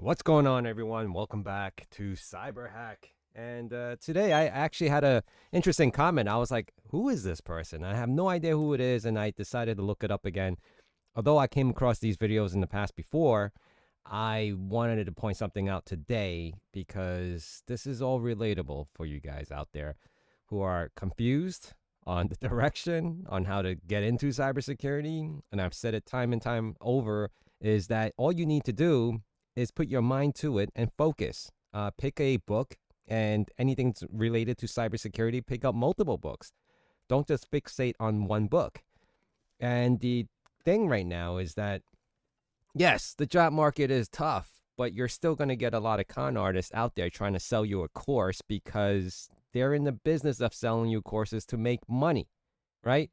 What's going on, everyone? Welcome back to CyberHack. And today I actually had a interesting comment. I was like, "Who is this person?" I have no idea who it is, and I decided to look it up again. Although I came across these videos in the past before, I wanted to point something out today because this is all relatable for you guys out there who are confused on the direction on how to get into cybersecurity. And I've said it time and time over is that all you need to do is put your mind to it and focus. Pick a book and anything related to cybersecurity, pick up multiple books. Don't just fixate on one book. And the thing right now is that, yes, the job market is tough, but you're still going to get a lot of con artists out there trying to sell you a course because they're in the business of selling you courses to make money, right?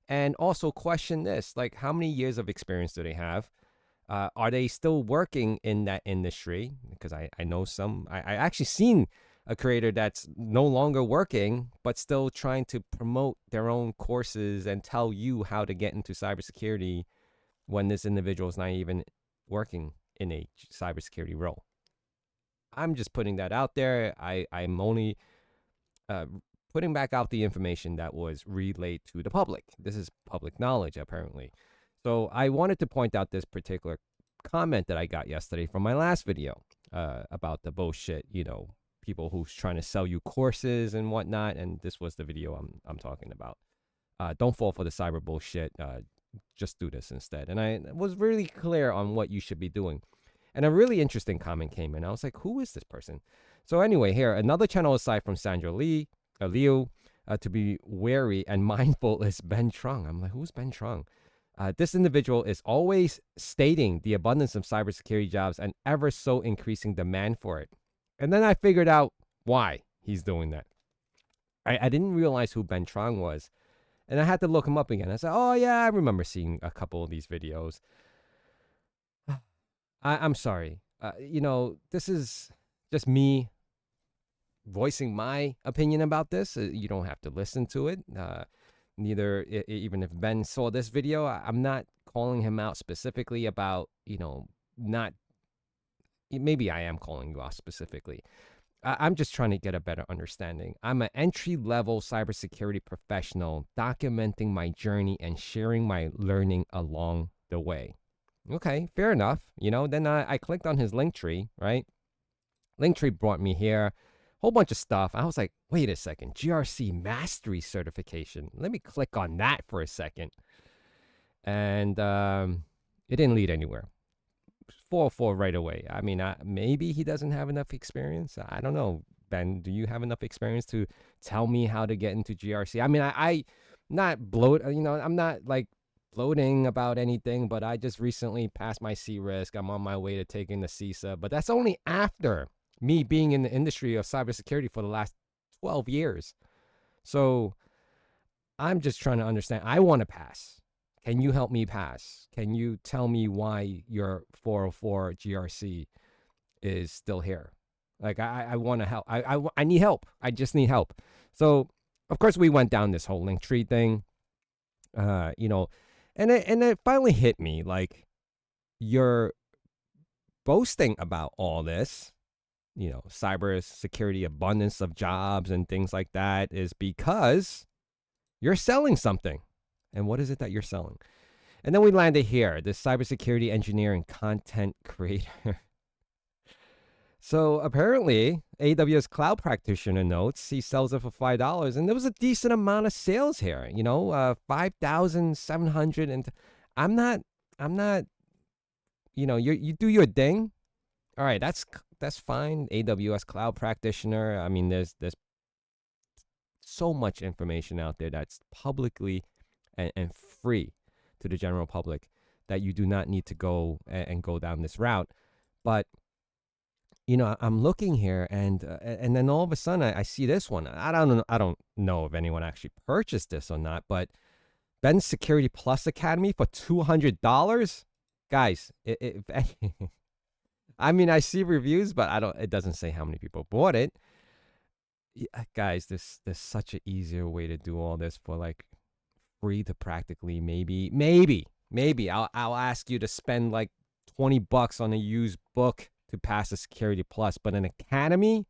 And also question this, like, how many years of experience do they have? Are they still working in that industry? Because I know some, I actually seen a creator that's no longer working, but still trying to promote their own courses and tell you how to get into cybersecurity when this individual is not even working in a cybersecurity role. I'm just putting that out there. I'm only uh, putting back out the information that was relayed to the public. This is public knowledge, apparently. So I wanted to point out this particular comment that I got yesterday from my last video about the bullshit, people who's trying to sell you courses and whatnot. And this was the video I'm talking about. Don't fall for the cyber bullshit. Just do this instead. And I was really clear on what you should be doing. And a really interesting comment came in. I was like, who is this person? So anyway, here, another channel aside from Sandra Liu, to be wary and mindful is Ben Trung. I'm like, who's Ben Trung? This individual is always stating the abundance of cybersecurity jobs and ever so increasing demand for it. And then I figured out why he's doing that. I didn't realize who Ben Trung was. And I had to look him up again. I said, oh, yeah, I remember seeing a couple of these videos. I'm sorry. This is just me voicing my opinion about this. You don't have to listen to it. Neither, even if Ben saw this video, I'm not calling him out specifically about, not, maybe I am calling you out specifically. I'm just trying to get a better understanding. I'm an entry level cybersecurity professional documenting my journey and sharing my learning along the way. Okay, fair enough. Then I clicked on his link tree, right? Link tree brought me here, whole bunch of stuff. I was like, wait a second, GRC mastery certification. Let me click on that for a second. And it didn't lead anywhere. 404 right away. I mean, maybe he doesn't have enough experience. I don't know. Ben, do you have enough experience to tell me how to get into GRC? I mean, I not bloat, I'm not like bloating about anything, but I just recently passed my C risk. I'm on my way to taking the CISA, but that's only after me being in the industry of cybersecurity for the last 12 years. So I'm just trying to understand. I want to pass. Can you help me pass? Can you tell me why your 404 GRC is still here? Like, I want to help. I need help. I just need help. So, of course, we went down this whole link tree thing, and it finally hit me. Like, you're boasting about all this, cyber security, abundance of jobs and things like that is because you're selling something. And what is it that you're selling? And then we landed here, this cybersecurity engineer and content creator. So apparently, AWS cloud practitioner notes he sells it for $5, and there was a decent amount of sales here. 5,700, and I'm not. You do your thing. All right, that's fine. AWS cloud practitioner. I mean, there's so much information out there that's publicly and free to the general public that you do not need to go and go down this route. But I'm looking here, and then all of a sudden I see this one. I don't know if anyone actually purchased this or not, but Ben's Security Plus Academy for $200, guys. I mean, I see reviews, but it doesn't say how many people bought it. Yeah, guys, there's such an easier way to do all this for like free to practically maybe I'll ask you to spend like $20 on a used book to pass the Security Plus, but an academy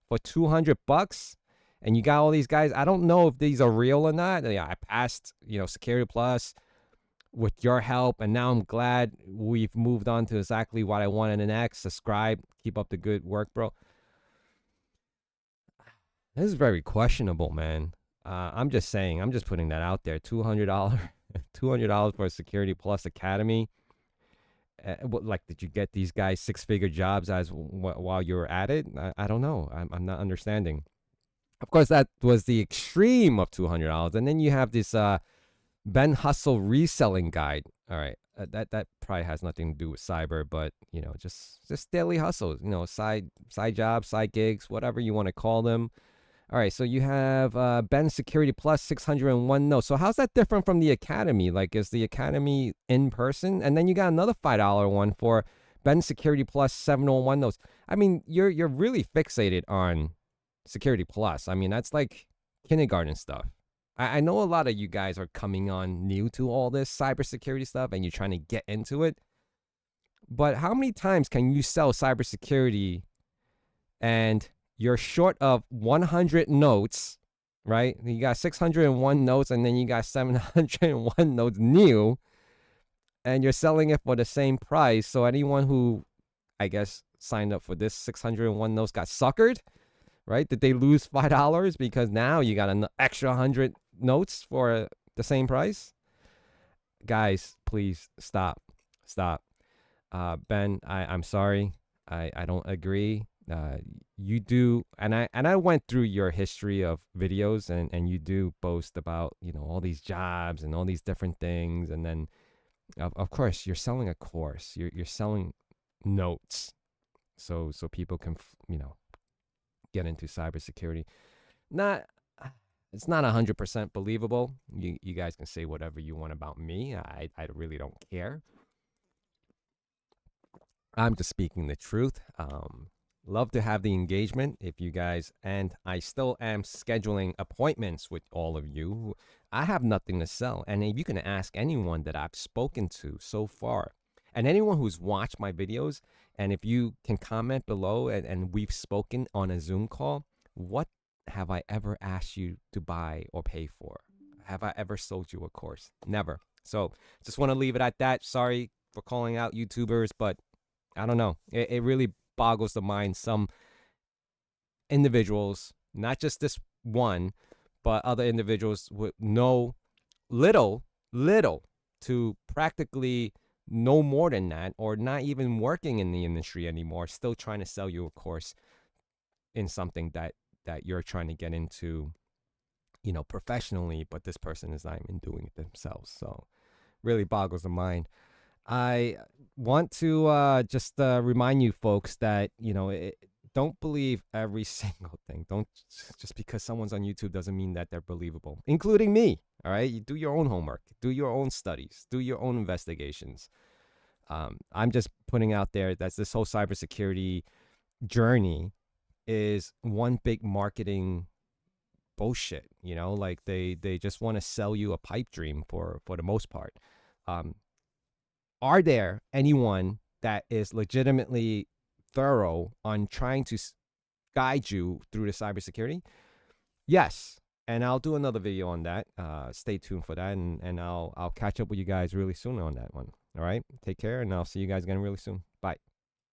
for $200, and you got all these guys. I don't know if these are real or not. Yeah, I passed, Security Plus with your help, and now I'm glad we've moved on to exactly what I wanted next. Subscribe, keep up the good work, bro. This is very questionable, man. I'm just saying. I'm just putting that out there. $200, $200 for a Security Plus Academy. Like, did you get these guys six-figure jobs while you were at it? I don't know. I'm not understanding. Of course, that was the extreme of $200, and then you have this Ben Hustle reselling guide. All right, that probably has nothing to do with cyber, but just daily hustles. Side jobs, side gigs, whatever you want to call them. All right, so you have Ben Security Plus 601 notes. So how's that different from the Academy? Like, is the Academy in person? And then you got another $5 one for Ben Security Plus 701 notes. I mean, you're really fixated on Security Plus. I mean, that's like kindergarten stuff. I know a lot of you guys are coming on new to all this cybersecurity stuff, and you're trying to get into it. But how many times can you sell cybersecurity and you're short of 100 notes, right? You got 601 notes, and then you got 701 notes new, and you're selling it for the same price. So anyone who, I guess, signed up for this 601 notes got suckered, right? Did they lose $5 because now you got an extra 100 notes for the same price? Guys, please stop. Ben, I'm sorry. I don't agree. You do, and I went through your history of videos, and you do boast about all these jobs and all these different things, and then of course you're selling a course, you're selling notes, so people can get into cybersecurity. It's not 100% believable. You guys can say whatever you want about me. I really don't care. I'm just speaking the truth. Love to have the engagement if you guys, and I still am scheduling appointments with all of you. I have nothing to sell, and if you can ask anyone that I've spoken to so far, and anyone who's watched my videos, and if you can comment below, and we've spoken on a Zoom call, what have I ever asked you to buy or pay for? Have I ever sold you a course? Never. So just want to leave it at that. Sorry for calling out YouTubers, but I don't know. It really boggles the mind. Some individuals, not just this one, but other individuals with know little to practically no more than that, or not even working in the industry anymore, still trying to sell you a course in something that you're trying to get into, professionally, but this person is not even doing it themselves. So really boggles the mind. I want to just remind you folks that, don't believe every single thing. Don't, just because someone's on YouTube doesn't mean that they're believable, including me. All right. You do your own homework, do your own studies, do your own investigations. I'm just putting out there that this whole cybersecurity journey is one big marketing bullshit. Like they just want to sell you a pipe dream for the most part. Are there anyone that is legitimately thorough on trying to guide you through the cybersecurity? Yes. And I'll do another video on that. Stay tuned for that. And I'll catch up with you guys really soon on that one. All right. Take care. And I'll see you guys again really soon. Bye.